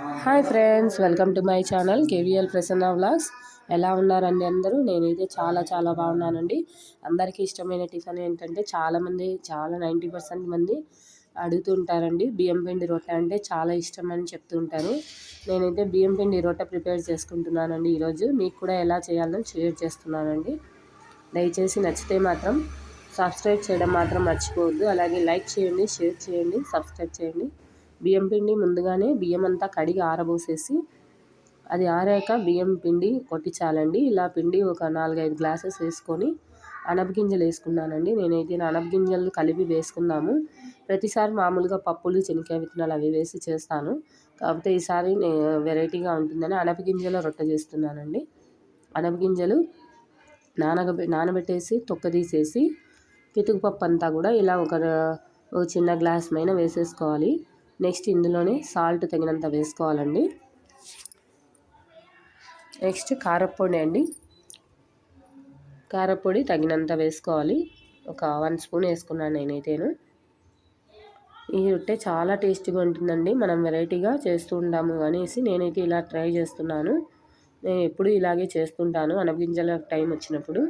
Hi friends, welcome to my channel KVL Prasanna vlogs. ఎలా ఉన్నారండి అందరూ? నేనైతే చాలా బాగున్నానండి. అందరికీ ఇష్టమైన టిఫిన్ ఏంటంటే చాలామంది 90% మంది అడుగుతుంటారండి. బియ్యం పిండి రొట్టె అంటే చాలా ఇష్టం అని చెప్తుంటారు. నేనైతే బియ్యం పిండి రొట్టె ప్రిపేర్ చేసుకుంటున్నానండి ఈరోజు. మీకు కూడా ఎలా చేయాలో షేర్ చేస్తున్నానండి. దయచేసి నచ్చితే మాత్రం సబ్స్క్రైబ్ చేయడం మాత్రం మర్చిపోవద్దు. అలాగే లైక్ చేయండి, షేర్ చేయండి, సబ్స్క్రైబ్ చేయండి. బియ్యం పిండి ముందుగానే బియ్యం అంతా కడిగి ఆరబోసేసి అది ఆరాక బియ్యం పిండి కొట్టించాలండి. ఇలా పిండి ఒక 4-5 గ్లాసెస్ వేసుకొని అనపగింజలు వేసుకున్నానండి. నేనైతే అనపగింజలు కలిపి వేసుకున్నాము. ప్రతిసారి మామూలుగా పప్పులు, శనగకాయ విత్తనాలు అవి వేసి చేస్తాను. కాకపోతే ఈసారి వెరైటీగా ఉంటుందని అనపగింజల రొట్టె చేస్తున్నానండి. అనపగింజలు నానబెట్టేసి తొక్క తీసేసి పితుకుపప్పు అంతా కూడా ఇలా ఒక చిన్న గ్లాస్ పైన వేసేసుకోవాలి. నెక్స్ట్ ఇందులోనే సాల్ట్ తగినంత వేసుకోవాలండి. నెక్స్ట్ కారపొడి అండి. కారపొడి తగినంత వేసుకోవాలి. ఒక 1 స్పూన్ వేసుకున్నాను నేనైతేను. ఈ రొట్టె చాలా టేస్టీగా ఉంటుందండి. మనం వెరైటీగా చేస్తూ ఉంటాము అనేసి నేనైతే ఇలా ట్రై చేస్తున్నాను. నేను ఎప్పుడు ఇలాగే చేస్తుంటాను అనపగింజల టైం వచ్చినప్పుడు.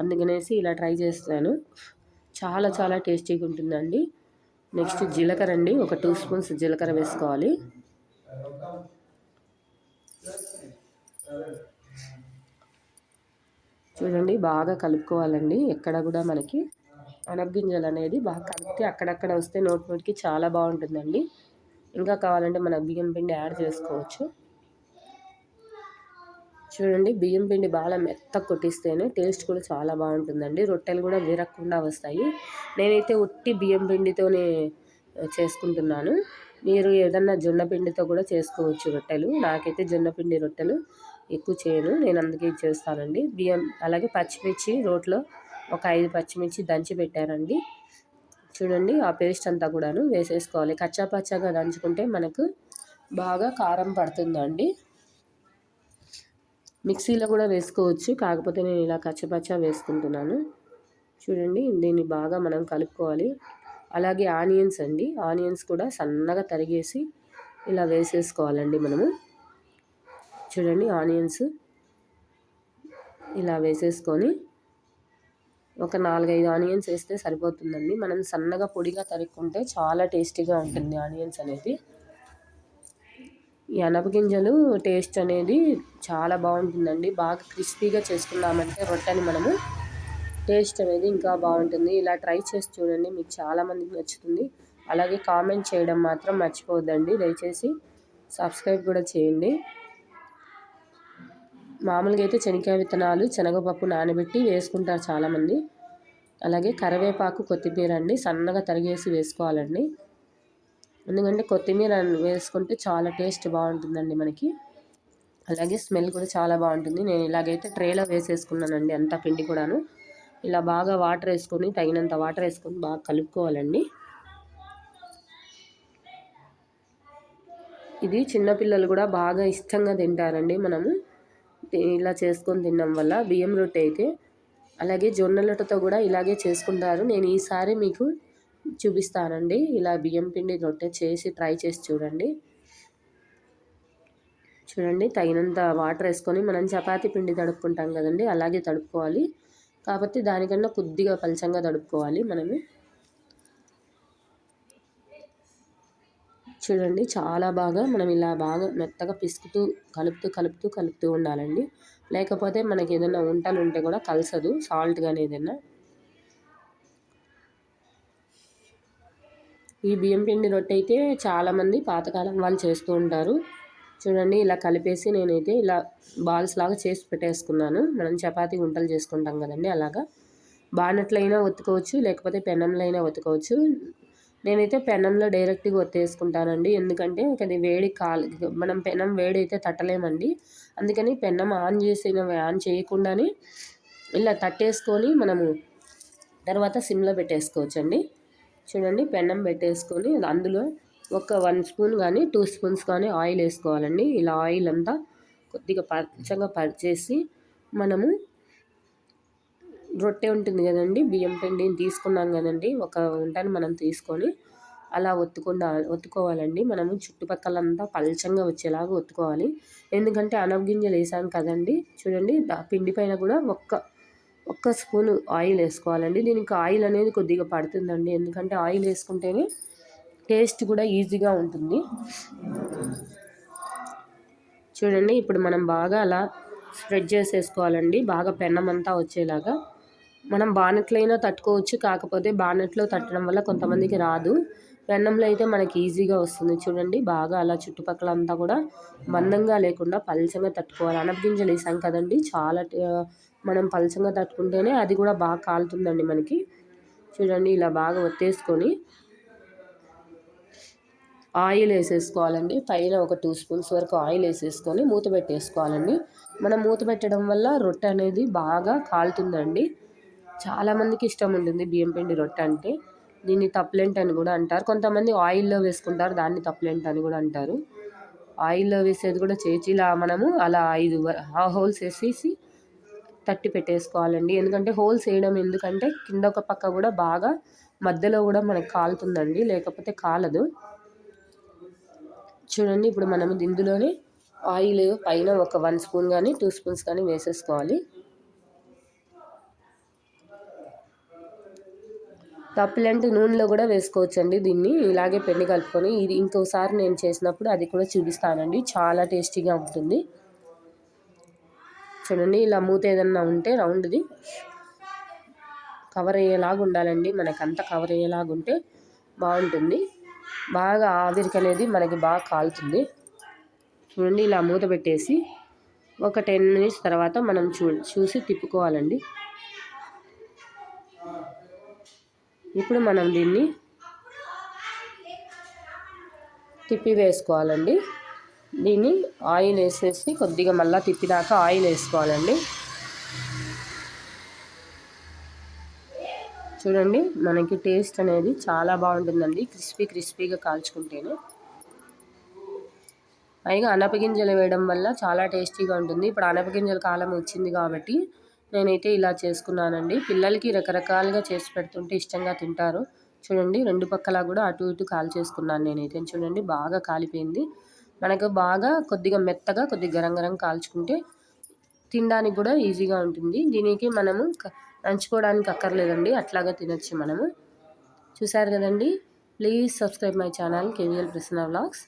అందుకనేసి ఇలా ట్రై చేస్తాను. చాలా టేస్టీగా ఉంటుందండి. నెక్స్ట్ జీలకర్ర అండి. ఒక 2 స్పూన్స్ జీలకర్ర వేసుకోవాలి. చూడండి, బాగా కలుపుకోవాలండి. ఎక్కడ కూడా మనకి అనపగింజలు అనేది బాగా కలిపితే అక్కడక్కడ వస్తే నోటికి చాలా బాగుంటుందండి. ఇంకా కావాలంటే మన బియ్యం పిండి యాడ్ చేసుకోవచ్చు. చూడండి, బియ్యం పిండి బాగా మెత్తగా కొట్టిస్తేనే టేస్ట్ కూడా చాలా బాగుంటుందండి. రొట్టెలు కూడా విరగకుండా వస్తాయి. నేనైతే ఉట్టి బియ్యం పిండితోనే చేసుకుంటున్నాను. మీరు ఏదన్నా జొన్న పిండితో కూడా చేసుకోవచ్చు రొట్టెలు. నాకైతే జొన్న పిండి రొట్టెలు ఎక్కువ చేయను, నేను అందుకే చేస్తానండి. అలాగే పచ్చిమిర్చి రోట్లో ఒక 5 పచ్చిమిర్చి దంచి పెట్టారండి. చూడండి, ఆ పేస్ట్ అంతా కూడాను వేసేసుకోవాలి. కచ్చాపచ్చాగా దంచుకుంటే మనకు బాగా కారం పడుతుందండి. మిక్సీలో కూడా వేసుకోవచ్చు, కాకపోతే నేను ఇలా కచ్చపచ్చా వేసుకుంటున్నాను. చూడండి, దీన్ని బాగా మనం కలుపుకోవాలి. అలాగే ఆనియన్స్ అండి. ఆనియన్స్ కూడా సన్నగా తరిగేసి ఇలా వేసేసుకోవాలండి మనము. చూడండి, ఆనియన్స్ ఇలా వేసేసుకొని ఒక 4-5 ఆనియన్స్ వేస్తే సరిపోతుందండి. మనం సన్నగా పొడిగా తరుక్కుంటే చాలా టేస్టీగా ఉంటుంది ఆనియన్స్ అనేది. ఈ అనపగింజలు టేస్ట్ అనేది చాలా బాగుంటుందండి. బాగా క్రిస్పీగా చేసుకున్నామంటే రొట్టెని మనము టేస్ట్ అనేది ఇంకా బాగుంటుంది. ఇలా ట్రై చేసి చూడండి, మీకు చాలామందికి నచ్చుతుంది. అలాగే కామెంట్ చేయడం మాత్రం మర్చిపోవద్దండి. దయచేసి సబ్స్క్రైబ్ కూడా చేయండి. మామూలుగా అయితే శనగకాయ విత్తనాలు, శనగపప్పు నానబెట్టి వేసుకుంటారు చాలామంది. అలాగే కరివేపాకు, కొత్తిమీర అండి సన్నగా తరిగేసి వేసుకోవాలండి. ఎందుకంటే కొత్తిమీర వేసుకుంటే చాలా టేస్ట్ బాగుంటుందండి మనకి. అలాగే స్మెల్ కూడా చాలా బాగుంటుంది. నేను ఇలాగైతే ట్రేలో వేసేసుకున్నానండి అంతా పిండి కూడాను. ఇలా బాగా వాటర్ వేసుకొని తగినంత వాటర్ వేసుకొని బాగా కలుపుకోవాలండి. ఇది చిన్నపిల్లలు కూడా బాగా ఇష్టంగా తింటారండి. మనము ఇలా చేసుకొని తినడం వల్ల బియ్యం రొట్టె అయితే. అలాగే జొన్న రొట్టెతో కూడా ఇలాగే చేసుకుంటారు. నేను ఈసారి మీకు చూపిస్తానండి. ఇలా బియ్యం పిండి రొట్టె చేసి ట్రై చేసి చూడండి. చూడండి, తగినంత వాటర్ వేసుకొని మనం చపాతీ పిండి తడుపుకుంటాం కదండి, అలాగే తడుపుకోవాలి. కాబట్టి దానికన్నా కొద్దిగా పలచంగా తడుపుకోవాలి మనము. చూడండి, చాలా బాగా మనం ఇలా బాగా మెత్తగా పిసుకుతూ కలుపుతూ ఉండాలండి. లేకపోతే మనకి ఏదైనా వంటలు ఉంటే కూడా కలసదు, సాల్ట్ కానీ ఏదైనా. ఈ బియ్యం పిండి రొట్టె అయితే చాలామంది పాతకాలం వాళ్ళు చేస్తూ ఉంటారు. చూడండి, ఇలా కలిపేసి నేనైతే ఇలా బాల్స్ లాగా చేసి పెట్టేసుకున్నాను. మనం చపాతీ గుంటలు చేసుకుంటాం కదండి, అలాగా. బాణట్లో అయినా ఒత్తుకోవచ్చు, లేకపోతే పెనంలో అయినా ఒత్తుకోవచ్చు. నేనైతే పెనంలో డైరెక్ట్గా ఒత్తేసుకుంటానండి. ఎందుకంటే అది వేడి మనం పెనం వేడైతే తట్టలేమండి. అందుకని పెనం ఆన్ చేయకుండానే ఇలా తట్టేసుకొని మనము తర్వాత సిమ్లో పెట్టేసుకోవచ్చండి. చూడండి, పెనం పెట్టేసుకొని అందులో ఒక 1 స్పూన్ కానీ 2 స్పూన్స్ కానీ ఆయిల్ వేసుకోవాలండి. ఇలా ఆయిల్ అంతా కొద్దిగా పచ్చగా పరిచేసి మనము రొట్టె ఉంటుంది కదండి, బియ్యం పిండిని తీసుకున్నాం కదండి, ఒక వంటని మనం తీసుకొని అలా ఒత్తుకోవాలండి. మనము చుట్టుపక్కలంతా పల్చంగా వచ్చేలాగా ఒత్తుకోవాలి. ఎందుకంటే అనపగింజలు వేసాం కదండి. చూడండి పిండి పైన కూడా ఒక్క స్పూను ఆయిల్ వేసుకోవాలండి. దీనికి ఆయిల్ అనేది కొద్దిగా పడుతుందండి. ఎందుకంటే ఆయిల్ వేసుకుంటేనే టేస్ట్ కూడా ఈజీగా ఉంటుంది. చూడండి ఇప్పుడు మనం బాగా అలా స్ప్రెడ్ చేసేసుకోవాలండి. బాగా పెన్నమంతా వచ్చేలాగా. మనం బానెట్లో అయినా తట్టుకోవచ్చు. కాకపోతే బానెట్లో తట్టడం వల్ల కొంతమందికి రాదు. పెన్నంలో అయితే మనకి ఈజీగా వస్తుంది. చూడండి బాగా అలా చుట్టుపక్కల అంతా కూడా మందంగా లేకుండా పల్చంగా తట్టుకోవాలి. అనపగింజలు వేసాం కదండి, చాలా మనం పల్చంగా తట్టుకుంటేనే అది కూడా బాగా కాలుతుందండి మనకి. చూడండి ఇలా బాగా ఒత్తేసుకొని ఆయిల్ వేసేసుకోవాలండి. పైన ఒక 2 స్పూన్స్ వరకు ఆయిల్ వేసేసుకొని మూత పెట్టేసుకోవాలండి. మనం మూత పెట్టడం వల్ల రొట్టె అనేది బాగా కాలుతుందండి. చాలామందికి ఇష్టం ఉంటుంది బియ్యం పిండి రొట్టె అంటే. దీన్ని తప్లెంట్ అని కూడా అంటారు. కొంతమంది ఆయిల్లో వేసుకుంటారు, దాన్ని తప్లెంట్ అని కూడా అంటారు. ఆయిల్లో వేసేది కూడా చేయొచ్చు. ఇలా మనము అలా 5 హోల్స్ వేసేసి తట్టి పెట్టేసుకోవాలండి. ఎందుకంటే హోల్స్ వేయడం ఎందుకంటే కింద ఒక పక్క కూడా బాగా మధ్యలో కూడా మనకు కాలుతుందండి, లేకపోతే కాలదు. చూడండి ఇప్పుడు మనం ఇందులోనే ఆయిల్ పైన ఒక 1 స్పూన్ కానీ 2 స్పూన్స్ కానీ వేసేసుకోవాలి. తప్పులంటే నూనెలో కూడా వేసుకోవచ్చండి. దీన్ని ఇలాగే పిండి కలుపుకొని ఇది ఇంకోసారి నేను చేసినప్పుడు అది కూడా చూపిస్తానండి. చాలా టేస్టీగా ఉంటుంది. చూడండి ఇలా మూత ఏదన్నా ఉంటే రౌండ్ది కవర్ అయ్యేలాగా ఉండాలండి. మనకంతా కవర్ అయ్యేలాగా ఉంటే బాగుంటుంది. బాగా ఆవిరికి అనేది మనకి బాగా కాలుతుంది. చూడండి ఇలా మూత పెట్టేసి ఒక 10 మినిట్స్ తర్వాత మనం చూసి తిప్పుకోవాలండి. ఇప్పుడు మనం దీన్ని తిప్పి వేసుకోవాలండి. దీన్ని ఆయిల్ వేసేసి కొద్దిగా మళ్ళీ తిప్పిదాకా ఆయిల్ వేసుకోవాలండి. చూడండి మనకి టేస్ట్ అనేది చాలా బాగుంటుందండి, క్రిస్పీగా కాల్చుకుంటేనే. పైగా అనపగింజలు వేయడం వల్ల చాలా టేస్టీగా ఉంటుంది. ఇప్పుడు అనపగింజల కాలం వచ్చింది కాబట్టి నేనైతే ఇలా చేసుకున్నానండి. పిల్లలకి రకరకాలుగా చేసి పెడుతుంటే ఇష్టంగా తింటారు. చూడండి 2 పక్కలా కూడా అటు ఇటు కాల్చేసుకున్నాను నేనైతే. చూడండి బాగా కాలిపోయింది. మనకు బాగా కొద్దిగా మెత్తగా కొద్దిగా గరం కాల్చుకుంటే తినడానికి కూడా ఈజీగా ఉంటుంది. దీనికి మనము నంచుకోవడానికి అక్కర్లేదండి, అట్లాగా తినచ్చు మనము. చూసారు కదండి. Please subscribe my channel KVL Prasanna vlogs.